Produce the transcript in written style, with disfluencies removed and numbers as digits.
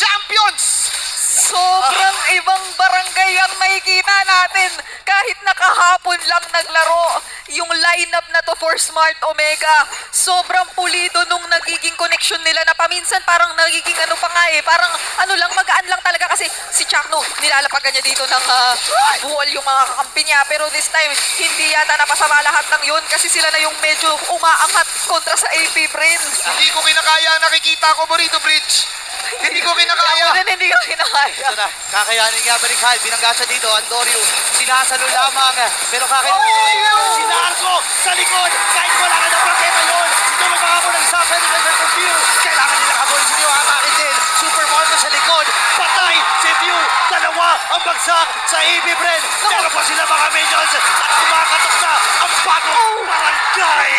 champions! Sobrang ibang barangay ang makikita natin. Kahit nakahapon lang naglaro, yung lineup na to for Smart Omega, sobrang pulido nung nagiging connection nila na paminsan parang nagiging ano pa nga eh, parang ano lang, magaan lang talaga kasi si Chakno, nilalapagan niya dito ng wall yung mga kakampi niya. Pero this time, hindi yata napasama lahat ng yun kasi sila na yung medyo umaangat kontra sa AP Brain. Hindi ko kinakaya, nakikita ko Burrito Bridge. Hindi ko kinakaya. Ako din hindi ko kinakaya. Ito na, kakayanin nga Barikhal, binanggasa dito, Andorio, sinasalo lamang, pero kakayanin si Narco sa likod, kahit wala ka ng prangketa yun, tulog ako ng isa, pwede ka sa View, kailangan nila kabulin si View, hamakin din, Super Marco sa likod, patay si View, dalawa ang bagsak sa AB Bren, pero pa sila mga minions, at kumakatok na ang bagong barangay!